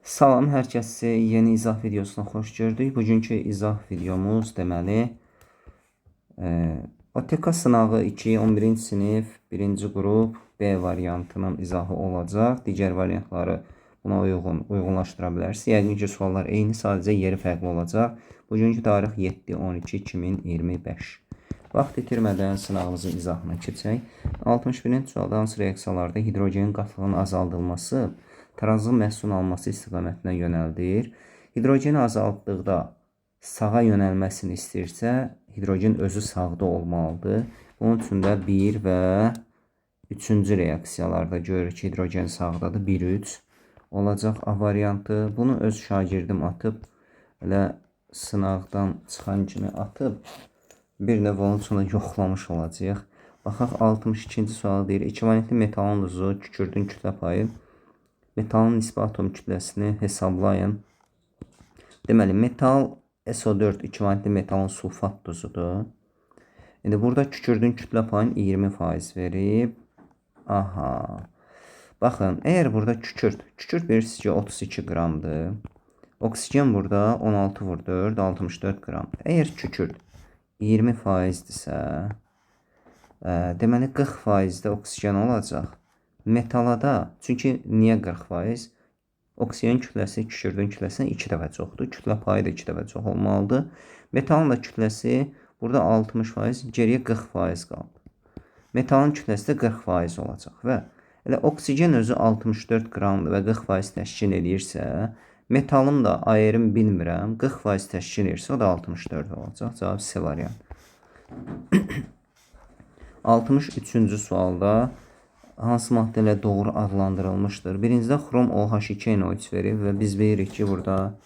Salam, hər kəsi yeni izah videosuna xoş gördük. Bugünkü izah videomuz deməli OTK sınağı 2, 11-ci sinif 1-ci qrup B variantının izahı olacaq. Digər variantları buna uyğunlaşdıra bilərsiniz. Yəqin ki, suallar eyni, sadəcə yeri fərqli olacaq. Bugünkü tarix 7-12-2025. Vaxt itirmədən sınağımızın izahına keçək. 61-ci sualda hansı reaksiyalarda hidrogenin qatılığının azaldılması tarazlı məhsul alması istiqamətinə yönəldir. Hidrogeni azaltdıqda sağa yönəlməsini istəyirsə, hidrogen özü sağda olmalıdır. Bunun üçün də 1 və 3-cü reaksiyalarda görürük ki, hidrogen sağdadır. 1-3 olacaq A variantı. Bunu öz şagirdim atıb, elə sınaqdan çıxan kimi atıb, bir növ onun üçün yoxlamış olacaq. Baxaq, 62-ci sual deyir. İkivalentli metalın duzu, kükürdün kütlə payı. Metalın nisbi atom kütləsini hesablayın. Deməli, metal SO4 ikivalentli metalın sulfat duzudur. İndi burada kükürdün kütlə payını 20% verib. Aha. Baxın, əgər burada kükürd bilirsiniz ki 32 qramdır. Oksigen burada 16 vur 4, 64 qramdır. Əgər kükürd 20%dirsə, deməli 40% də oksigen olacaq. Metalada, çünki niyə 40%? Oksigen kütləsi kükürdün kütləsindən 2 dəfə çoxdur. Kütlə payı da 2 dəfə çox olmalıdır. Metalın da kütləsi burada 60%, geriyə 40% qaldı. Metalın kütləsi də 40% olacaq və elə oksigen özü 64 qramdır və 40% təşkil edirsə, metalın da ayırım bilmirəm, 40% təşkil edirsə, o da 64 olacaq. Cavab C variantı. 63-cü sualda hansı maddə ilə doğru adlandırılmışdır? Birincidə xrom OH2 NO3 verib və biz bilirik ki, burada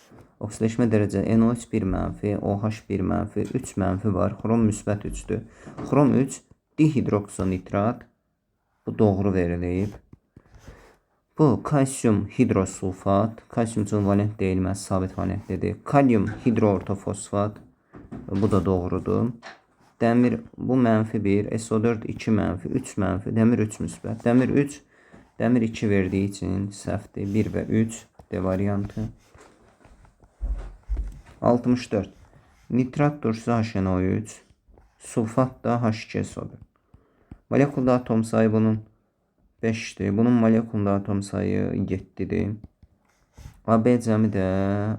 oksidaşma dərəcə NO3 1 mənfi, OH 1 mənfi, 3 mənfi var. Xrom müsbət 3-dür. Xrom 3 dihidroksonitrat, bu doğru verilib. Bu kalsium hidrosulfat, kalsium üçün valent deyilməz, sabit valentlidir. Kalium hidroortofosfat, bu da doğrudur. Dəmir, bu mənfi 1, SO4 2 mənfi, 3 mənfi, dəmir 3 müsbət. Dəmir 3, dəmir 2 verdiyi üçün səhvdir. 1 və 3 D variantı. 64. Nitrat turşusu HNO3, sulfat da H2SO4. Molekulda atom sayı bunun 5'dir. Bunun molekulda atom sayı 7'dir. AB cəmi də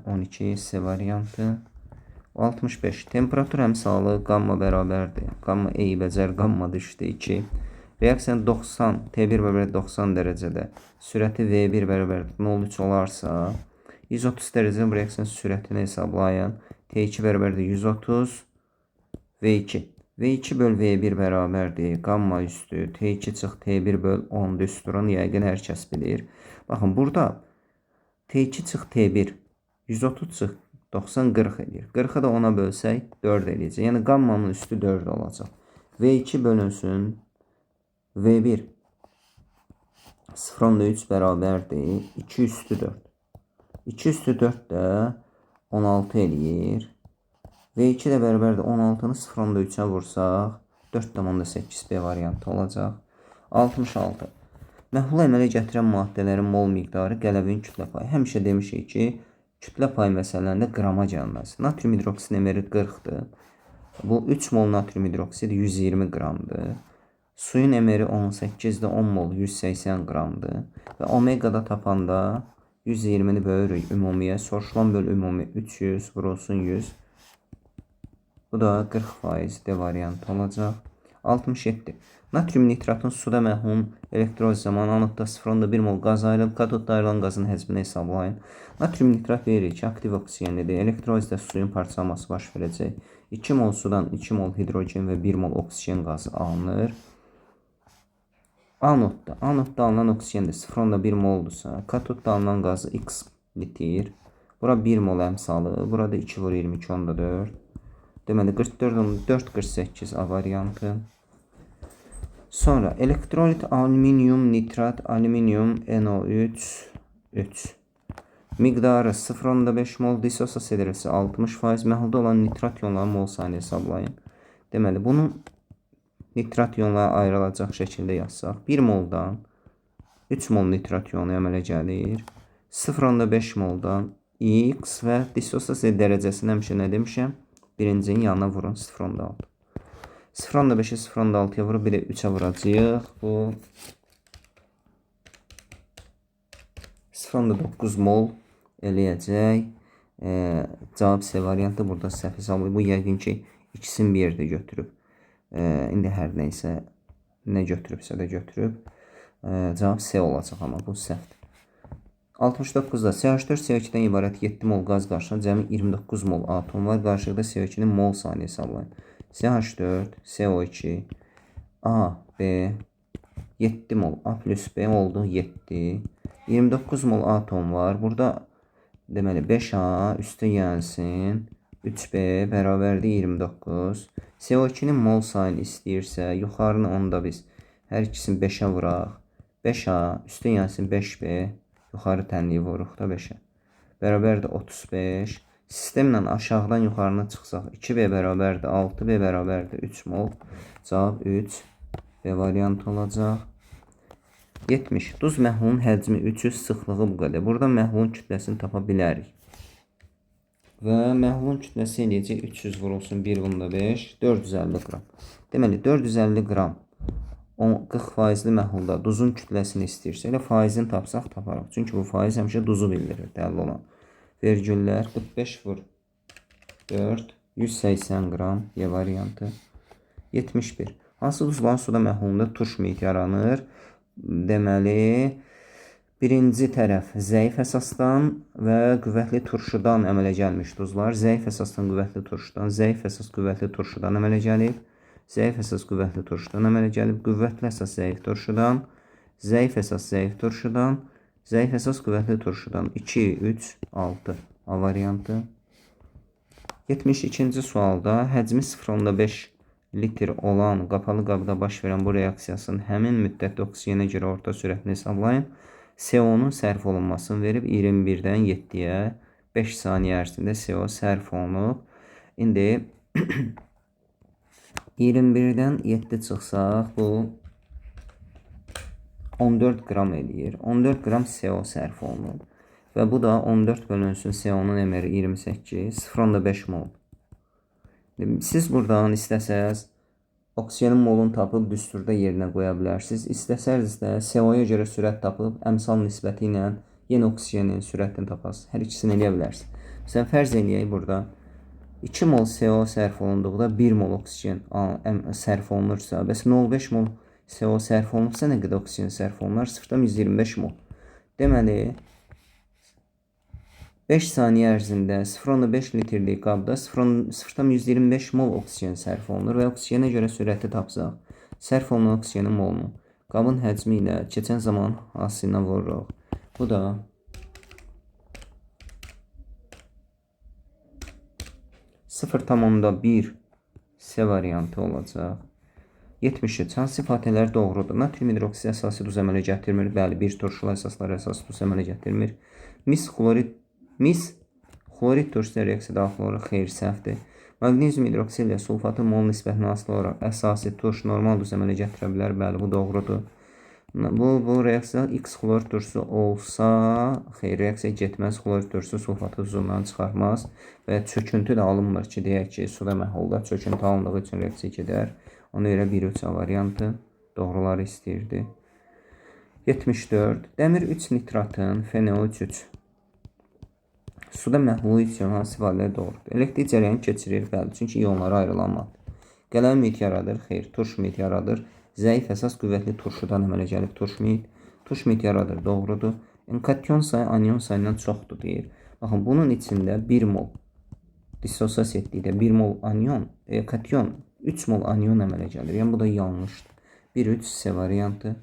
12 C variantı. 65. Temperatur əmsalı qamma bərabərdir. Qamma eybəcər, qamma düşdü 2. Reaksiyanın 90, T1 bərabər 90 dərəcədə, sürəti V1 bərabər 0,3 olarsa, 130 dərəcədə bu reaksiyanın sürətini hesablayın. T2 bərabər 130, V2. V2 böl V1 bərabərdir. Qamma üstü, T2 çıx T1 böl 10 düsturun, yəqin hər kəs bilir. Baxın, burada T2 çıx T1, 130 çıx 90 40 edir. 40'ı da 10'a bölsək 4 eləyəcək. Yəni qammanın üstü 4 olacaq. V2 bölünsün V1 0,3 bərabərdir 2 üstü 4. 2 üstü 4 də 16 eləyir. V2 də bərabərdir 16-nı 0,3'ə vursaq 4,8 B variantı olacaq. 66. Məhlul əmələ gətirən maddələrin mol miqdarı qələvin kütlə payı. Həmişə demişik ki, kütlə pay məsələlərində qrama gəlməz. Natrium hidroksidin əməri 40'dır. Bu 3 mol natrium hidroksid 120 qramdır. Suyun əməri 18'də 10 mol 180 qramdır. Və omegada tapanda 120'ni bölürük ümumiyə. Soruşulan böl ümumi 300 vurulsun 100. Bu da 40% D variantı olacaq. 67. Natrium nitratın suda məhlulun elektroz zamanı anodda 0,1 mol qaz ayrılıb, katodda ayrılan qazın həcmini hesablayın. Natrium nitrat veririk ki, aktiv oksigenlidir. Elektrozda suyun parçalanması baş verəcək. 2 mol sudan 2 mol hidrogen və 1 mol oksigen qazı alınır. Anodda alınan oksigen də 0,1 moldursa, katodda alınan qazı X litir. Bura 1 mol əmsalı, burada 2 vur 22, onda 4. Deməli 44, 4, 48 A variantı. Sonra elektrolit alüminium nitrat, alüminium NO3, 3. Miqdarı 0,5 mol, disosiasiya 60%, məhlulda olan nitrat iyonların mol sayını hesablayın. Deməli, bunu nitrat iyonlara ayrılacaq şəkildə yazsaq, 1 moldan 3 mol nitrat iyonu əmələ gəlir. 0,5 moldan x və dissosiasiya dərəcəsini həmişə nə demişəm? Birincinin yanına vurun 0,6. 0,5-i 0,6-ya vurub bir də 3-ə vuracağıq. Bu 0,9 mol eləyəcək. Cavab C variantı burada səhv hesablayıb. Bu yəqin ki ikisini bir yerdə götürüb. İndi hər nəysə nə götürübsə də götürüb. Cavab C olacaq, amma bu səhvdir. 69-da CH4 CO2-dən ibarət 7 mol qaz qarşısında cəmi 29 mol atom var. Qarşılıqda CO2-nin mol sayını hesablayın. CH4 CO2 A, B 7 mol A plus B oldu 7. 29 mol atom var. Burada deməli 5A üstə gəlsin 3B bərabərdir 29. CO2-nin mol sayını istəyirsə, yuxarını onda biz hər ikisini 5-ə vuraq. 5A üstə gəlsin 5B, yuxarı tənliyi vuruq da 5-ə. Bərabərdir 35. Sistemlə aşağıdan yuxarına çıxsaq 2B bərabərdir 6B bərabərdir 3 mol. Cavab 3 B variantı olacaq. 70. Duz məhlulun həcmi 300, sıxlığı bu qədər. Burada məhlulun kütləsini tapa bilərik. Və məhlulun kütləsi eləyəcək 300 vurulsun 1/5, 450 qram. Deməli, 450 qram 40%li məhlulda duzun kütləsini istəyirsə, elə faizini tapsaq taparıq. Çünki bu faiz həmişə duzu bildirir, dəlil olan. Vergüllər 45 vur 4, 180 qram Y variantı. 71. Hansı duzların suda məhlulunda turş mühit yaranır? Deməli, birinci tərəf zəif əsasdan və qüvvətli turşudan əmələ gəlmiş duzlar. Zəif əsasdan qüvvətli turşudan, zəif əsas qüvvətli turşudan əmələ gəlib. Zəif əsas qüvvətli turşudan əmələ gəlib. Qüvvətli əsas zəif turşudan, zəif əsas zəif turşudan, zəif əsas qüvvətli turşudan. 2, 3, 6 A variantı. 72-ci sualda həcmi 0,5 litr olan qapalı qabda baş verən bu reaksiyasının həmin müddətdə oksigenə görə orta sürətini hesablayın. CO-nun sərf olunmasını verib 21-dən 7-yə 5 saniyə ərzində CO sərf olunub. İndi 21-dən 7 çıxsaq bu 14 qram eləyir. 14 qram CO sərf olunub. Və bu da 14 bölünsün CO-nun emeri 28, 0,5 mol. Siz buradan istəsəz oksigenin molunu tapıb düsturda yerinə qoya bilərsiniz. İstəsəz də CO-ya görə sürət tapıb əmsal nisbəti ilə yenə oksigenin sürətini tapasınız. Hər ikisini eləyə bilərsiniz. Məsələn, fərz eləyək burada 2 mol CO sərf olunduqda 1 mol oksigen sərf olunursa, bəs 0,5 mol CO sərf olunursa nə qədər oksigen sərf olunar? 0,125 mol. Deməli, 5 saniyə ərzində 0,5 litrlik qabda 0,125 mol oksigen sərf olunur və oksigenə görə sürəti tapsaq, sərf olunan oksigenin molunu qabın həcmi ilə keçən zaman hansına vururuq. Bu da 0,1 C variantı olacaq. 73. Hansı ifadelər doğrudur? Natrium hidroksid əsası duz əmələ gətirmir. Bəli, bir turşulu əsaslar əsası duz əmələ gətirmir. Mis xlorid turşusu reaksiyada daxil olaraq xeyir səhvdir. Maqnezium hidroksid ilə sulfatın mol nisbətinə asılı olaraq əsası turş normal duz əmələ gətirə bilər. Bəli, bu doğrudur. Bu reaksiya X xlorid turşusu olsa, xeyr, reaksiya getməz. Xlorid turşusu sulfatı duzundan çıxarmaz və çöküntü də alınmır ki, deyək ki, suda məhlulda çöküntü alındığı üçün reaksiya gedər. Ona görə 1-3 variantı doğruları istəyirdi. 74. Dəmir 3 nitratın FeNO3 suda məhlulu üçün hansı ifadələr doğrudur? Elektrik cərəyanı keçirir, bəli, çünki iyonlara ayrılan maddə. Qələm mühit yaradır, xeyr, turş mühit yaradır. Zəif əsas qüvvətli turşudan əmələ gəlib turş mühit yaradır, doğrudur. Kation sayı anion sayından çoxdur deyir. Baxın, bunun içində 1 mol dissosiasiya etdikdə 1 mol anion, kation 3 mol anion əmələ gəlir. Yəni bu da yanlışdır. 1-3 C variantı.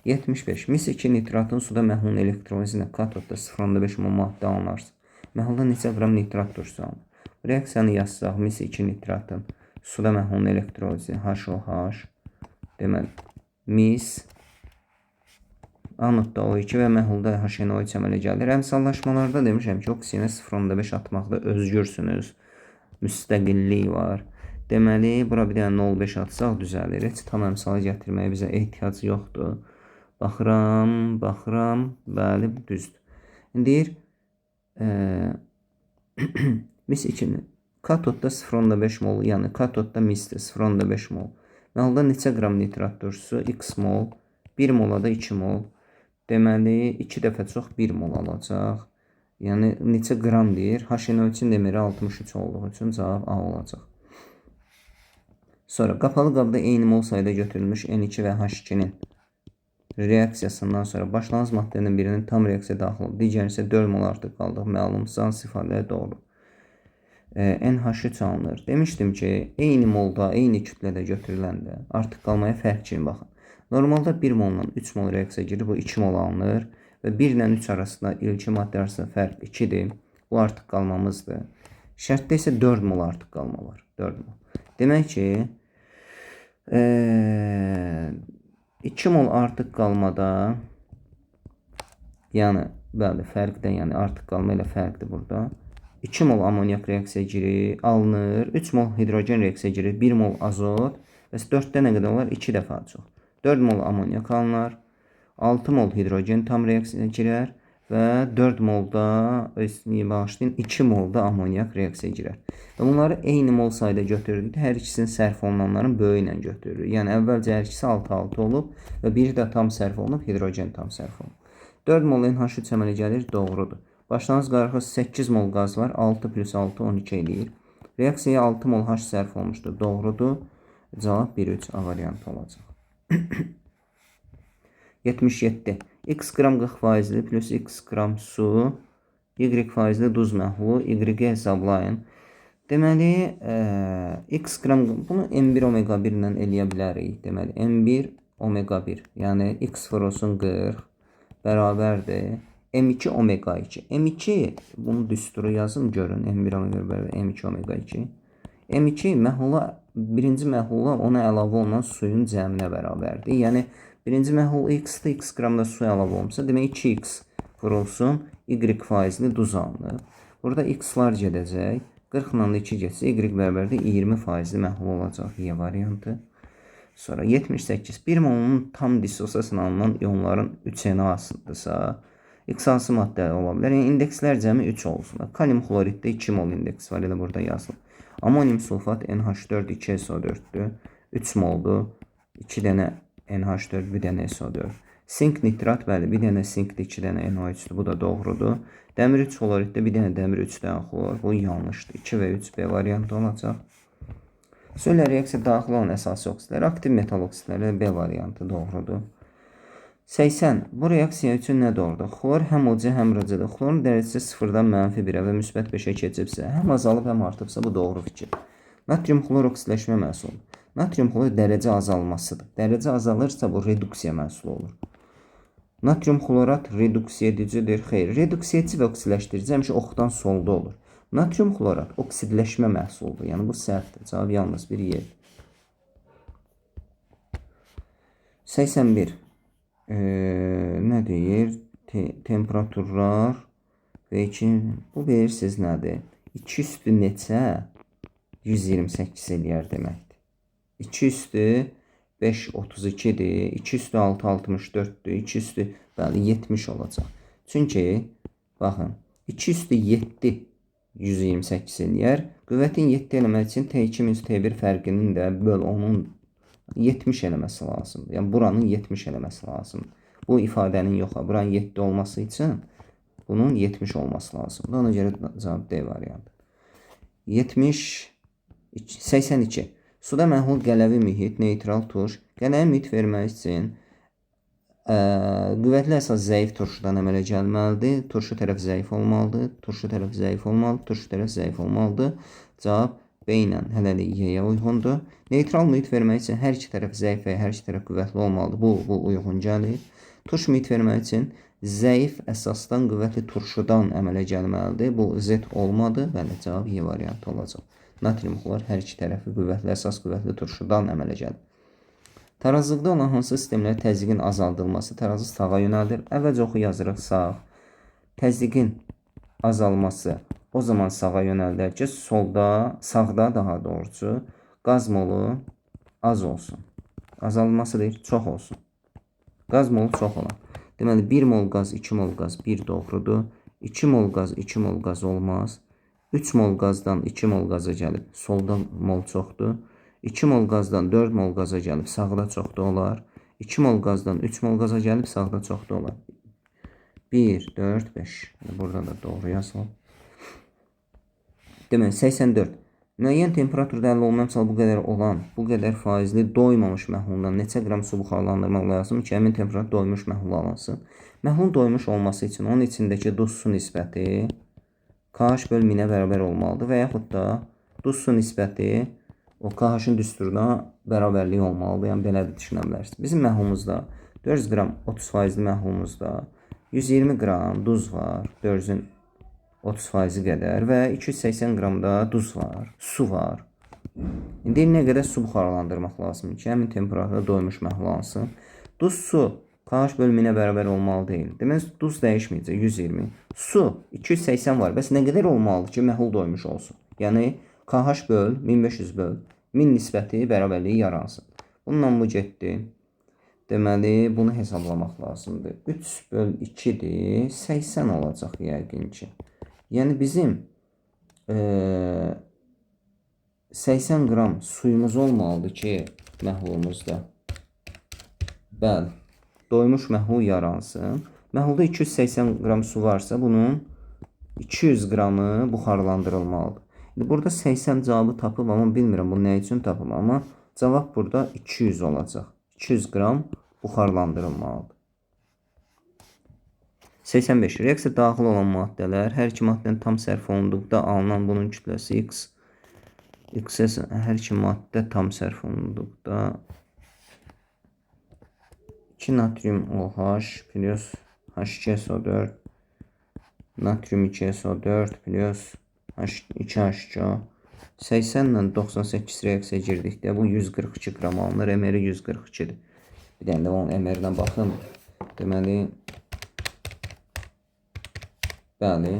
75. Mis 2 nitratın suda məhlulun elektrolizi ilə katodda 0,5 mol maddə alınarsa, məhlulda neçə qram nitrat turşusu alınır? Reaksiyanı yazsaq, mis 2 nitratın suda məhlulun elektrolizi HOH, deməli, mis anodda O2 və məhlulda HNO3 əmələ gəlir. Əmsallaşmalarda demişəm ki, oksigenə 0,5 atmaqda özgürsünüz. Müstəqillik var. Deməli, bura bir dənə 0,5 atsaq düzəlir. Heç tam əmsalı gətirməyə bizə ehtiyac yoxdur. Baxıram, bəli, düzdür. İndi deyir mis 2 katodda 0,5 mol, yəni katodda misdir 0,5 mol. Məlda neçə qram nitrat turşusu? X mol, 1 mola da 2 mol. Deməli 2 dəfə çox 1 mol alacaq. Yəni neçə qram deyir? HNO2-in demiri 63 olduğu üçün cavab A olacaq. Sonra qapalı qabda eyni mol sayda götürülmüş N2 və H2-nin reaksiyasından sonra başlanğıc maddənin birinin tam reaksiya daxil olub, digəri isə 4 mol artıq qaldıq. Məlum sans ifadə doğru. NH3 alınır. Demişdim ki, eyni molda, eyni kütlədə götürüləndə artıq qalmaya fərq kimi baxın. Normalda 1 molla 3 mol reaksiya girir, bu 2 mol alınır və 1 ilə 3 arasında ilki maddə arasında fərq 2-dir. Bu artıq qalmamızdır. Şərtdə isə 4 mol artıq qalma var. 4 mol. Demək ki, 2 mol artıq qalmada, yəni bəli, fərqdə, yəni artıq qalma ilə fərqdir burada. 2 mol amonyak reaksiya girir, alınır. 3 mol hidrogen reaksiya girir, 1 mol azot. Bəs 4-də nə qədər olar? 2 dəfə çox. 4 mol amonyak alınır. 6 mol hidrogen tam reaksiya girər və 4 molda, bağışlayın, 2 molda amonyak reaksiya girər. Və bunları eyni mol sayda götürürük. Hər ikisinin sərf olunanların böyüyü ilə götürürük. Yəni əvvəlcə hər ikisi 6-6 olub və biri də tam sərf olunub, hidrogen tam sərf olunub. 4 mol NH3 əmələ gəlir, doğrudur. Başlanğıc qarışıq 8 mol qaz var. 6 plus 6 12 eləyir. Reaksiyaya 6 mol H sərf olmuşdur. Doğrudur. Cavab 1-3 A variantı olacaq. 77. X qram 40% plus X qram su, Y faizli duz məhlulu, Y-i hesablayın. Deməli, X qram, bunu M1 omega 1 ilə eləyə bilərik. Deməli, M1 omega 1, yəni X vurulsun 40 bərabərdir. M2 omega 2. M2, bunu düsturu yazın, görün. M1 omega 1 bərabər M2 omega 2. M2 məhlula, birinci məhlula ona əlavə olunan suyun cəminə bərabərdir. Yəni, birinci məhlul X-də X qramda su əlavə olmuşsa, demək 2X vurulsun, Y faizli duz alınır. Burada X-lar gedəcək. 40 ilə 2 getsə, Y bərabərdə 20 faizli məhlul olacaq. Y variantı. Sonra 78. 1 molunun tam dissosiasiyasına alınan ionların 3 NaCl-dırsa, X hansı maddə ola bilər? Yəni, indekslər cəmi 3 olsun. Kalium xloriddə 2 mol indeks var, elə burada yazılır. Amonium sulfat NH4 2SO4-dür. 3 moldur. 2 dənə NH4, bir dənə SO4. Sink nitrat, bəli, bir dənə sinkdir, 2 dənə NO3-dür. Bu da doğrudur. Dəmir 3 xloriddə bir dənə dəmir 3 dənə xlor. Bu yanlışdır. 2 və 3 B variantı olacaq. Söylə reaksiya daxil olan əsası oksidlər, aktiv metal oksidləri B variantı doğrudur. 80. Bu reaksiya üçün nə doğrudur? Xlor həm OC, həm RC-dir. Xlorun dərəcəsi 0-dan -1-ə və müsbət 5-ə keçibsə, həm azalıb, həm artıbsa, bu doğru fikir. Natrium xlor oksidləşmə məhsuludur. Natrium xlor dərəcə azalmasıdır. Dərəcə azalırsa, bu reduksiya məhsulu olur. Natrium xlorat reduksiya edicidir. Xeyr, reduksiya edici və oksidləşdirici həmişə oxdan solda olur. Natrium xlorat oksidləşmə məhsuludur. Yəni, bu səhvdir. Cavab yalnız bir yer. 81. Nə deyir? Temperaturlar və 2, bu verirsiniz nədir? 2 üstü neçə? 128 eləyər deməkdir. 2 üstü 5 32-dir. 2 üstü 6 64-dür. 2 üstü bəli 70 olacaq. Çünki baxın, 2 üstü 7 128 eləyər. Qüvvətin 7 eləmək üçün T2-T1 fərqinin də böl onun 70 eləməsi lazımdır. Yəni, buranın 70 eləməsi lazımdır. Bu ifadənin yox, buranın 7 olması üçün bunun 70 olması lazımdır. Ona görə cavab D variantı. 82. Suda məhlul qələvi mühit, neytral turş. Qələvi mühit vermək üçün qüvvətli əsas zəif turşudan əmələ gəlməlidir. Turşu tərəf zəif olmalıdır. Turşu tərəf zəif olmalıdır. Turşu tərəf zəif olmalıdır. Cavab B ilə hələlik Y-yə uyğundur. Neytral mühit vermək üçün hər iki tərəf zəif və hər iki tərəf qüvvətli olmalıdır. Bu uyğun gəlir. Turş mühit vermək üçün zəif əsasdan qüvvətli turşudan əmələ gəlməlidir. Bu Z olmadı. Bəli, cavab Y variantı olacaq. Natrium xlor hər iki tərəfi qüvvətli əsas qüvvətli turşudan əmələ gəlir. Tarazlıqda olan hansı sistemlərə təzyiqin azaldılması tarazı sağa yönəldir? Əvvəlcə oxu yazırıq sağ. Təzyiqin azalması o zaman sağa yönəldər ki, solda, sağda daha doğrusu qaz molu az olsun. Azalması deyir, çox olsun. Qaz molu çox olan. Deməli, 1 mol qaz, 2 mol qaz, 1 doğrudur. 2 mol qaz 2 mol qaz olmaz. 3 mol qazdan 2 mol qaza gəlib solda mol çoxdur. 2 mol qazdan 4 mol qaza gəlib sağda çoxda olar. 2 mol qazdan 3 mol qaza gəlib sağda çoxda olar. 1, 4, 5. Burada da doğru yazılıb. Demək 84. Müəyyən temperaturda əldə olunan məsəl bu qədər olan, bu qədər faizli doymamış məhluldan neçə qram su buxarlandırmaq lazım ki, həmin temperatur doymuş məhlul alınsın. Məhlul doymuş olması üçün onun içindəki duz su nisbəti KH bölü 1000-ə bərabər olmalıdır və yaxud da duz su nisbəti o KH-ın düsturuna bərabərlik olmalıdır. Yəni belə də düşünə bilərsiniz. Bizim məhlumuzda 400 qram 30% məhlumuzda 120 qram duz var, 400-ün 30% qədər və 280 qram da duz var, su var. İndi nə qədər su buxarlandırmaq lazımdır ki, həmin temperaturda doymuş məhlul alınsın. Duz su KH bölü 1000-ə bərabər olmalı deyil. Demək, duz dəyişməyəcək 120. Su 280 var. Bəs nə qədər olmalıdır ki, məhlul doymuş olsun? Yəni KH böl 1500 böl 1000 nisbəti bərabərliyi yaransın. Bununla bu getdi. Deməli, bunu hesablamaq lazımdır. 3 böl 2-dir, 80 olacaq yəqin ki. Yəni bizim 80 qram suyumuz olmalıdır ki, məhlulumuzda. Bəli, doymuş məhlul yaransın. Məhlulda 280 qram su varsa, bunun 200 qramı buxarlandırılmalıdır. Burada 80 cavabı tapıb, amma bilmirəm bu nə üçün tapıb, amma cavab burada 200 olacaq. 200 qram buxarlandırılmalıdır. 85. Reaksiya daxil olan maddələr hər iki maddənin tam sərf olunduqda alınan bunun kütləsi X. X hər iki maddə tam sərf olunduqda 2 natrium OH plus H2SO4 natrium 2SO4 plus H2H2 80 ilə 98 reaksiya girdikdə bu 142 qram alınır. MR 142-dir. Bir dənə də onun MR-dən baxın. Deməli, bəli,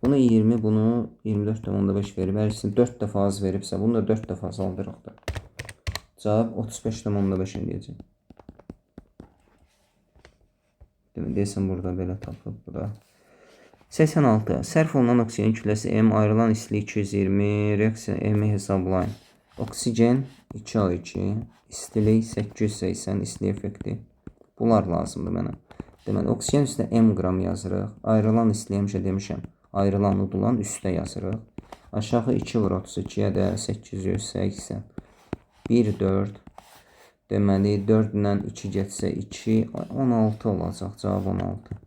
bunu 20, bunu 24,5 verib. Hər ikisini 4 dəfə az veribsə, bunu da 4 dəfə azaldırıq da. Cavab 35,5 eləyəcək. Deyəsən, burada belə tapıb. Bu da 86. Sərf olunan oksigen kütləsi M, ayrılan istilik 220, reaksiya M-i hesablayın. Oksigen 2O2, istilik 880, istilik effekti. Bunlar lazımdır mənə. Deməli, oksigen üstə M qram yazırıq. Ayrılan istiliyi həmişə demişəm. Ayrılan udulan üstə yazırıq. Aşağı 2 vur 32-yə də 880. 1, 4. Deməli, 4 ilə 2 getsə 2, 16 olacaq. Cavab 16.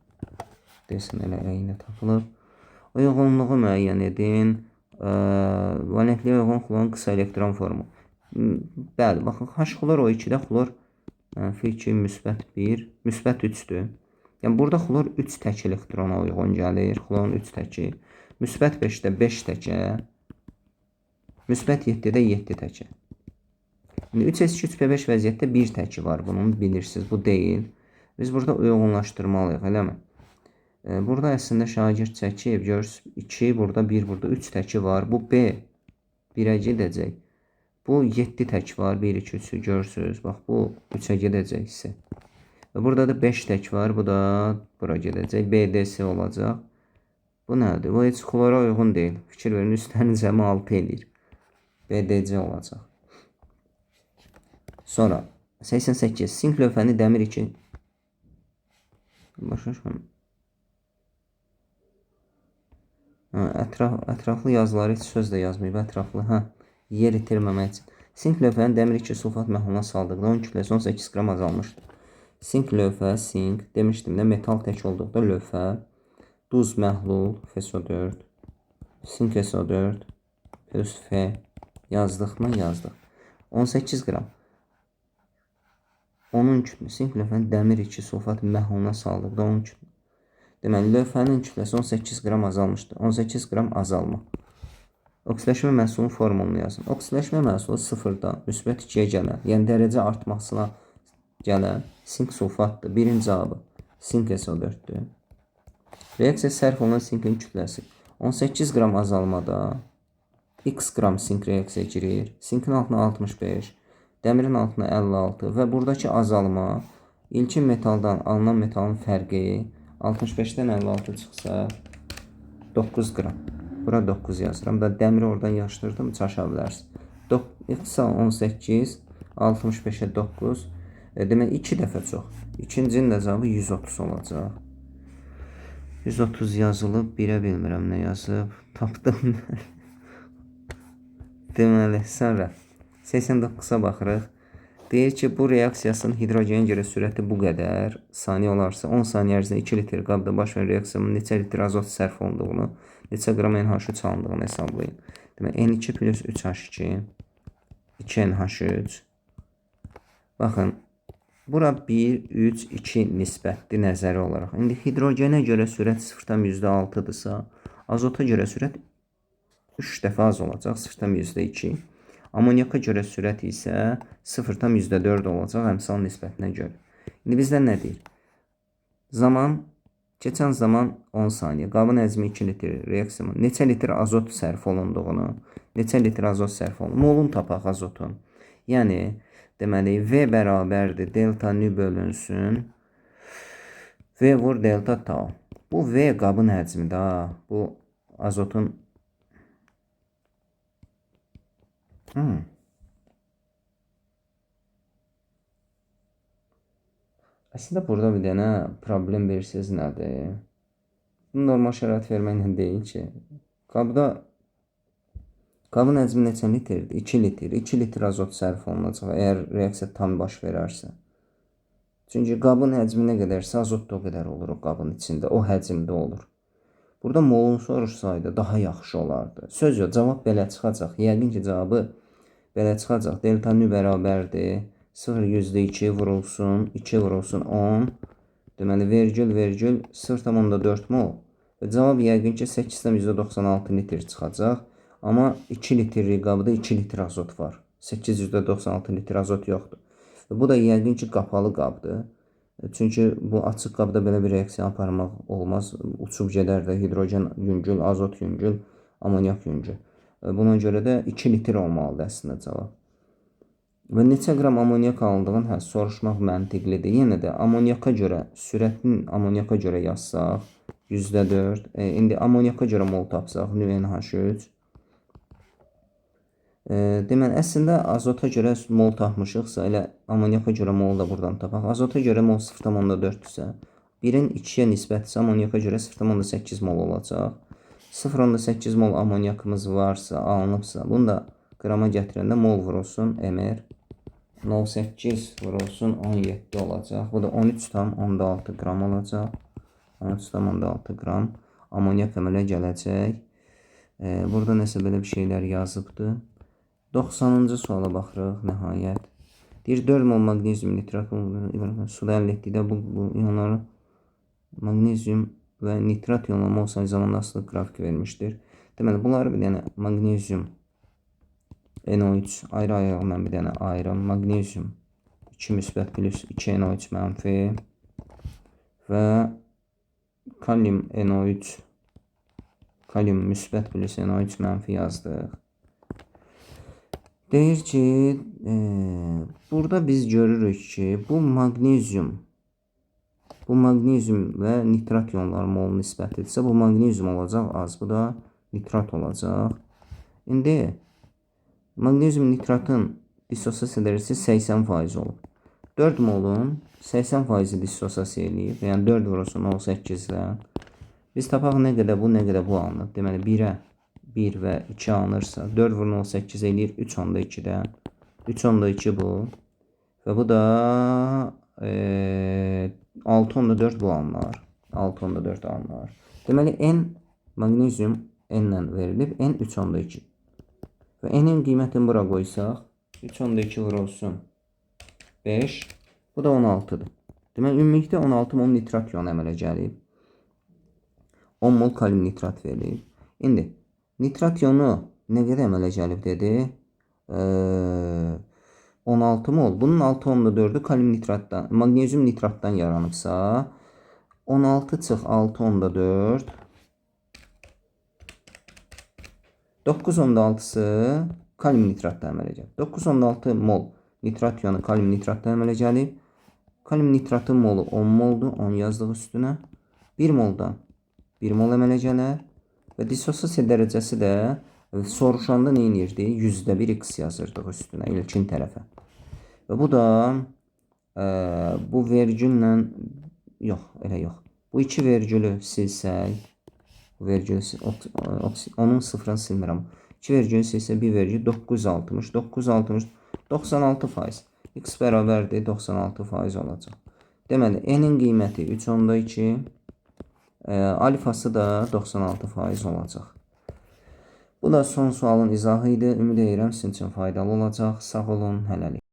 Desin, elə eyni tapılıb. Uyğunluğu müəyyən edin. Valentliyə uyğun xlorun qısa elektron formu. Bəli, baxın, H xlor O2-də xlor -2, -1, -3-dür. Yəni, burada xlor 3 tək elektrona uyğun gəlir. Xlorun 3 təki. -5-də 5 təkə. -7-də 7 təkə. 3s2-3p5 vəziyyətdə 1 təki var. Bunun bilirsiniz, bu deyil. Biz burada uyğunlaşdırmalıyıq, eləmi? Burada əslində şagird çəkib, görürsünüz, 2, burada 1, burada 3 təki var. Bu B 1-ə gedəcək. Bu 7 tək var, 1, 2, 3-ü görürsünüz. Bax, bu 3-ə gedəcək isə. Və burada da 5 tək var, bu da bura gedəcək. BDS olacaq. Bu nədir? Bu heç xlora uyğun deyil. Fikir verin, üstlərin cəmi 6 eləyir. BDC olacaq. Sonra 88. Sink lövhəni dəmir 2. Başa ətraflı yazıları heç söz də yazmayıb. Ətraflı, yer itirməmək üçün. Sink lövhəni dəmir 2 sulfat məhluluna saldıqda onun kütləsi 18 qram azalmışdır. Sink lövhə, sink, demişdim də metal tək olduqda lövhə, duz məhlul, FeSO4, sink SO4 plus F yazdıq mı? Yazdıq. 18 qram. Onun kütləsi, sink lövhəni dəmir 2 sulfat məhluluna saldıqda onun kütləsi. Deməli, lövhənin kütləsi 18 qram azalmışdır. 18 qram azalma. Oksidaşmə məhsulunun formulunu yazın. Oksidaşmə məhsulu 0-dan müsbət 2-yə gələn, yəni dərəcə artmasına gələn sink sulfatdır. Birin cavabı sink SO4-dür. Reaksiya sərf olunan sinkin kütləsi 18 qram azalmada x qram sink reaksiya girir. Sinkin altına 65, dəmirin altına 56 və buradakı azalma ilkin metaldan alınan metalın fərqi 65-dən 56 çıxsa 9 qram. Bura 9 yazıram da dəmiri oradan yaşdırdım, çaşa bilərsiniz. İxtisar 18, 65-ə 9. Demək 2 dəfə çox. İkincinin də cavabı 130 olacaq. 130 yazılıb, 1-ə bilmirəm nə yazıb. Tapdım. Deməli, sonra 89-a baxırıq. Deyir ki, bu reaksiyasının hidrogenə görə sürəti bu qədər saniyə olarsa, 10 saniyə ərzində 2 litr qabda baş verən reaksiyanın neçə litr azot sərf olunduğunu, neçə qram NH3 alındığını hesablayın. Demək, N2 plus 3H2, 2NH3. Baxın, bura 1, 3, 2 nisbətli nəzəri olaraq. İndi hidrogenə görə sürət 0,6-dırsa, azota görə sürət 3 dəfə az olacaq, 0,2. Amonyaka görə sürət isə 0,4 olacaq əmsal nisbətinə görə. İndi bizdən nə deyir? Keçən zaman 10 saniyə, qabın həcmi 2 litr, reaksiyanın neçə litr azot sərf olunduğunu, molun tapaq azotun. Yəni, deməli, V bərabərdir, delta nü bölünsün, V vur delta tau. Bu V qabın həcmi də, bu azotun Əslində burada bir dənə problem verirsiniz nədir? Normal şərait verməklə deyil ki, qabın həcmi neçə litrdir? 2 litr. 2 litr azot sərf olunacaq, əgər reaksiya tam baş verərsə. Çünki qabın həcmi nə qədərsə, azot da o qədər olur o qabın içində, o həcmdə olur. Burada molun sorursaydı daha yaxşı olardı. Söz yox, cavab belə çıxacaq. Yəqin ki, cavabı belə çıxacaq. Delta nü bərabərdir. 0,2 vurulsun, 2 vurulsun 10. Deməli, vergül 0,4 mol. Və cavab yəqin ki, 8,96 litr çıxacaq. Amma 2 litrlik qabda 2 litr azot var. 8,96 litr azot yoxdur. Və bu da yəqin ki, qapalı qabdır. Çünki bu açıq qabda belə bir reaksiya aparmaq olmaz. Uçub gedər də hidrogen yüngül, azot yüngül, amonyak yüngül. Buna görə də 2 litr olmalıdır əslində cavab. Və neçə qram amonyak alındığını soruşmaq məntiqlidir. Yenə də amonyaka görə, sürətin amonyaka görə yazsaq, %4. İndi amonyaka görə mol tapsaq, NH3. Deməli, əslində azota görə mol tapmışıqsa, elə amonyaka görə mol da buradan tapaq. Azota görə mol 0,4-dürsə, 1-in 2-yə nisbətisə amonyaka görə 0,8 mol olacaq. 0,8 mol amonyakımız varsa, alınıbsa, bunu da qrama gətirəndə mol vurulsun, mR. 0,8 vurulsun, 17 olacaq. Bu da 13,6 qram olacaq. 13,6 qram amonyak əmələ gələcək. Burada nəsə belə bir şeylər yazıbdır. 90-cı suala baxırıq, nəhayət. Deyir, 4 mol magnezium nitrat suda əldə etdikdə bu ionları magnezium və nitrat ionları mol sayı zamanında asılı qrafik vermişdir. Deməli, bunları bir dənə magnezium NO3 ayrı-ayrı bir dənə ayırım. Magnezium 2 müsbət plus 2 NO3 mənfi və kalium NO3 kalium müsbət plus NO3 mənfi yazdıq. Deyir ki, burada biz görürük ki, bu magnezium və nitrat ionları mol nisbətidirsə, bu magnezium olacaq az, bu da nitrat olacaq. İndi magnezium nitratın dissosiasiya dərəcəsi 80% olub. 4 molun 80% dissosiasiya eləyib, yəni 4 vurulsun 18-lə. Biz tapaq nə qədər bu, nə qədər bu alınıb. Deməli, 1-ə 1 və 2 alınırsa, 4 vurun 18 eləyir 3,2-dən. 3,2 bu. Və bu da 6,4 bu alınır. 6,4 alınır. Deməli, N magnezium N-lə verilib, N 3,2. Və N-in qiymətini bura qoysaq, 3,2 vurulsun 5, bu da 16-dır. Deməli, ümumilikdə 16 mol nitrat ionu əmələ gəlib. 10 mol kalium nitrat verilib. İndi, nitrat ionu nə qədər əmələ gəlib dedi? 16 mol. Bunun 6,4-ü kalium nitratdan, magnezium nitratdan yaranıbsa, 16 çıx 6,4 9,6-sı kalium nitratdan əmələ gəlib. 9,6 mol nitrat ionu kalium nitratdan əmələ gəlib. Kalium nitratın molu 10 moldur. 10 yazdıq üstünə. 1 moldan 1 mol əmələ gələr. Və dissosiasiya dərəcəsi də soruşanda nə edirdi? %1 x yazırdıq üstünə, ilkin tərəfə. Və bu da bu vergüllə yox, elə yox. Bu iki vergülü silsək, onun sıfırını silmirəm. 2 vergülü silsək 1 vergül 960, 960, 96%. X bərabərdir 96% olacaq. Deməli, n-in qiyməti 3/2, alfası da 96% olacaq. Bu da son sualın izahı idi. Ümid edirəm sizin üçün faydalı olacaq. Sağ olun, hələlik.